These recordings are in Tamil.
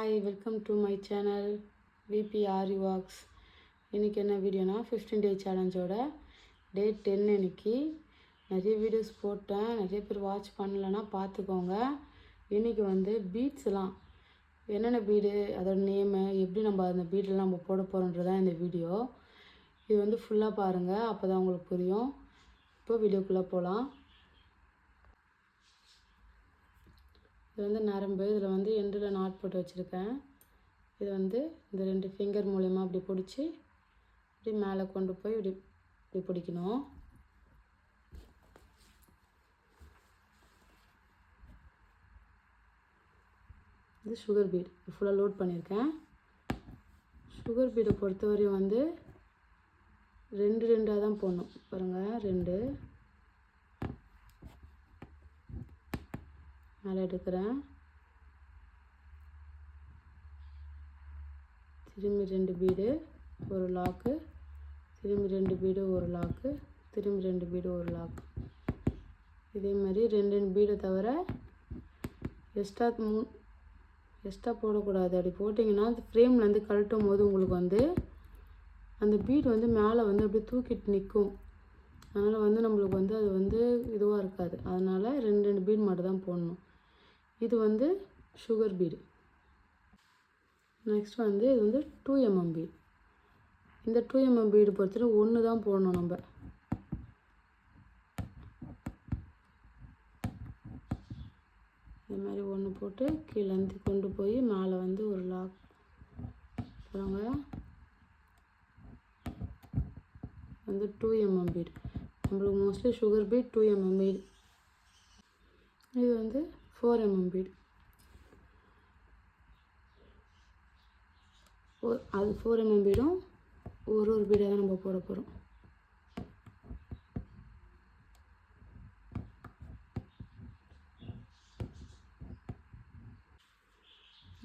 Hi, welcome to my channel VPR Works. இன்றைக்கி என்ன வீடியோனா 15 day சேலஞ்சோட டே 10. இன்றைக்கி நிறைய வீடியோஸ் போட்டேன், நிறைய பேர் வாட்ச் பண்ணலைன்னா பார்த்துக்கோங்க. இன்றைக்கி வந்து பீட்ஸ்லாம் என்னென்ன பீடு, அதோட நேமு, எப்படி நம்ம அந்த பீடெலாம் நம்ம போட போகிறோன்றதான் இந்த வீடியோ. இது வந்து ஃபுல்லாக பாருங்கள், அப்போ தான் உங்களுக்கு புரியும். இப்போ வீடியோக்குள்ளே போகலாம். இது வந்து நரம்பு, இதில் வந்து எண்டில் நாட் போட்டு வச்சுருக்கேன். இது வந்து இந்த 2 ஃபிங்கர் மூலயமா அப்படி பிடிச்சி இப்படி மேலே கொண்டு போய் இப்படி பிடிக்கணும். இது சுகர் பீட் ஃபுல்லாக லோட் பண்ணியிருக்கேன். சுகர் பீடை பொறுத்தவரையும் வந்து 2 தான் போடணும். பாருங்கள், 2 மேலே எடுக்கிறேன், திரும்பி 2 பீடு ஒரு லாக்கு, திரும்பி 2 பீடு ஒரு லாக்கு, திரும்பி 2 பீடு ஒரு லாக்கு. இதே மாதிரி 2 பீடை தவிர எக்ஸ்ட்ரா போடக்கூடாது. அப்படி போட்டிங்கன்னா அந்த ஃப்ரேம்லேருந்து கழட்டும் போது உங்களுக்கு வந்து அந்த பீடு வந்து மேலே வந்து அப்படியே தூக்கிட்டு நிற்கும். அதனால் வந்து நம்மளுக்கு வந்து அது வந்து இதுவாக இருக்காது. அதனால் 2 பீடு மட்டும் தான் போடணும். இது வந்து சுகர் பீடு. நெக்ஸ்ட் வந்து இது வந்து 2mm பீடு. இந்த 2mm பீடு பொறுத்தவரை 1 தான் போடணும். நம்ம இது மாதிரி 1 போட்டு கீழேருந்து கொண்டு போய் மேலே வந்து ஒரு லாக் போடுங்க. வந்து 2mm பீடு. நம்மளுக்கு mostly sugar beat 2mm bead. இது வந்து 4mm பீடு. அது 4mm பீடும் ஒரு பீடை தான் நம்ம போட போகிறோம்.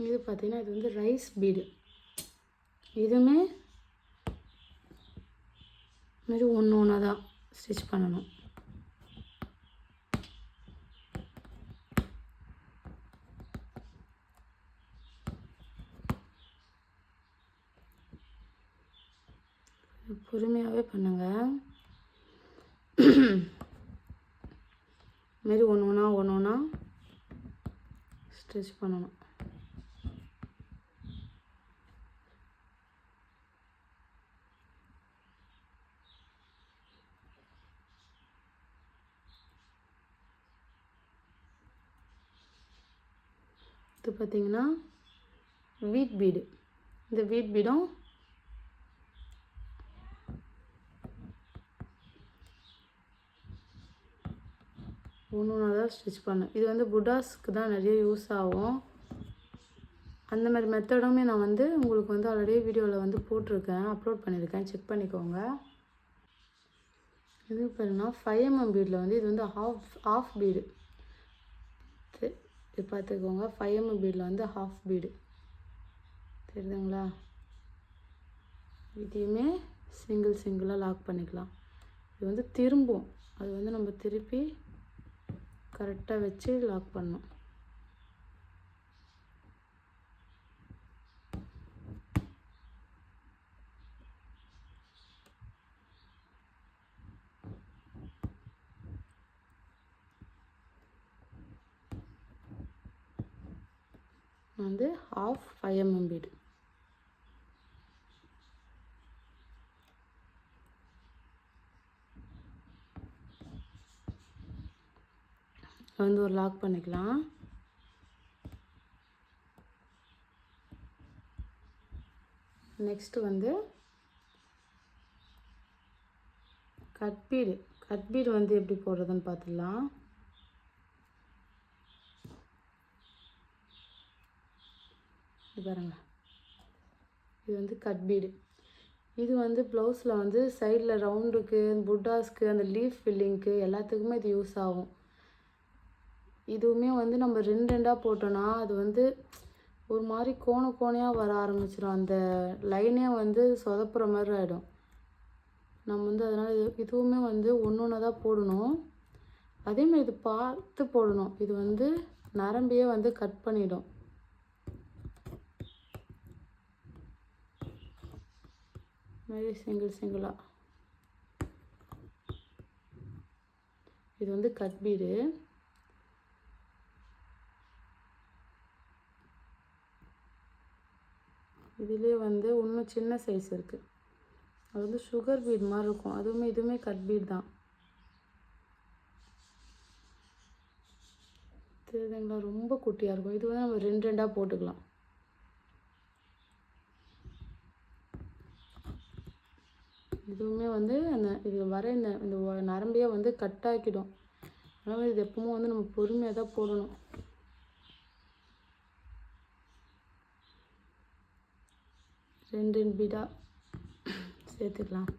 இது பார்த்திங்கன்னா இது வந்து ரைஸ் பீடு. இதுவுமே மாதிரி ஒன்று தான் ஸ்டிச் பண்ணணும். பொறுமையாகவே பண்ணுங்க. மாரி ஒன்று ஒன்றா ஸ்டிச் பண்ணணும். இது பார்த்திங்கன்னா வீட் பீடு. இந்த வீட் பீடும் ஒன்று தான் ஸ்டிச் பண்ணேன். இது வந்து புட்டாஸ்க்கு தான் நிறைய யூஸ் ஆகும். அந்த மாதிரி மெத்தடுமே நான் வந்து உங்களுக்கு வந்து ஆல்ரெடி வீடியோவில் வந்து போட்டிருக்கேன், அப்லோட் பண்ணியிருக்கேன், செக் பண்ணிக்கோங்க. இது பாருங்கன்னா 5mm பீடில் வந்து இது வந்து ஹாஃப் பீடு. இது பார்த்துக்கோங்க, 5mm பீடில் வந்து ஹாஃப் பீடு தெரியுதுங்களா? இதையுமே சிங்கிளாக லாக் பண்ணிக்கலாம். இது வந்து திரும்பும், அது வந்து நம்ம திருப்பி கரெக்டாக வச்சு லாக் பண்ணணும். வந்து ஹாஃப் 5mm பீடு. வந்து ஒரு லாக் பண்ணிக்கலாம். நெக்ஸ்ட் வந்து கட் பீடு வந்து எப்படி போடுறதுன்னு பார்த்துடலாம். இது பாருங்க, இது வந்து கட் பீடு. இது வந்து ப்ளவுஸில் வந்து சைடில் ரவுண்டுக்கு, புட்டாஸ்க்கு, அந்த லீஃப் ஃபில்லிங்க்கு எல்லாத்துக்குமே இது யூஸ் ஆகும். இதுவுமே வந்து நம்ம 2 போட்டோன்னா அது வந்து ஒரு மாதிரி கோணையாக வர ஆரம்பிச்சிடும். அந்த லைனே வந்து சொதப்புற மாதிரி ஆகிடும். நம்ம வந்து அதனால் இதுவுமே வந்து ஒன்று தான் போடணும். அதேமாதிரி இது பார்த்து போடணும். இது வந்து நரம்பையே வந்து கட் பண்ணிடும். மாதிரி சிங்கிளாக. இது வந்து கட் பீடு. இதுலேயே வந்து இன்னும் சின்ன சைஸ் இருக்குது. அது வந்து சுகர் பீட் மாதிரி இருக்கும். இதுவுமே கட் பீட் தான். தெரியுதுங்களா? ரொம்ப குட்டியாக இருக்கும். இது வந்து நம்ம 2 போட்டுக்கலாம். இதுவுமே வந்து இது வர இந்த நரம்பையே வந்து கட் ஆக்கிடும். அதனால் இது எப்பவும் வந்து நம்ம பொறுமையாக தான் போடணும். ரெண்டு பீடாக சேர்த்துக்கலாம்.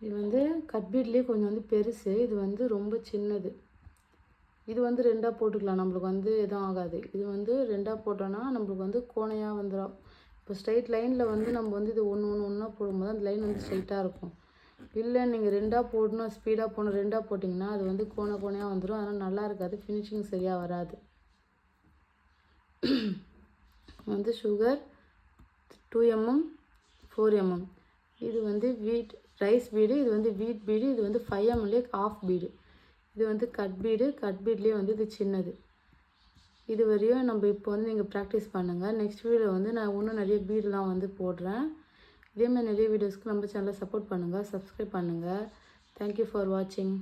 இது வந்து கட் பீட்லேயே கொஞ்சம் வந்து பெருசு. இது வந்து ரொம்ப சின்னது. இது வந்து 2 போட்டுக்கலாம். நம்மளுக்கு வந்து எதுவும் ஆகாது. இது வந்து 2 போட்டோன்னா நம்மளுக்கு வந்து கோணையாக வந்துடும். இப்போ ஸ்ட்ரைட் லைனில் வந்து நம்ம வந்து இது ஒன்றா போடும்போது அந்த லைன் வந்து ஸ்ட்ரைட்டாக இருக்கும். இல்லை நீங்கள் 2 போடணும், ஸ்பீடாக போடணும், 2 போட்டிங்கன்னா அது வந்து கோணையாக வந்துடும். அதனால் நல்லா இருக்காது, ஃபினிஷிங் சரியாக வராது. வந்து சுகர் 2 mm 4 mm. இது வந்து ரைஸ் பீடு. இது வந்து வீட் பீடு. இது வந்து 5 mm ஆஃப் பீடு. இது வந்து கட் பீடு. கட் பீட்லேயே வந்து இது சின்னது. இது வரையும் நம்ம இப்போ வந்து நீங்கள் ப்ராக்டிஸ் பண்ணுங்கள். நெக்ஸ்ட் வீடியோவில் வந்து நான் இன்னும் நிறைய பீடெலாம் வந்து போடுறேன். இதேமாதிரி நிறைய வீடியோஸ்க்கு நம்ம சேனலை சப்போர்ட் பண்ணுங்கள், சப்ஸ்கிரைப் பண்ணுங்கள். தேங்க்யூ ஃபார் வாட்சிங்.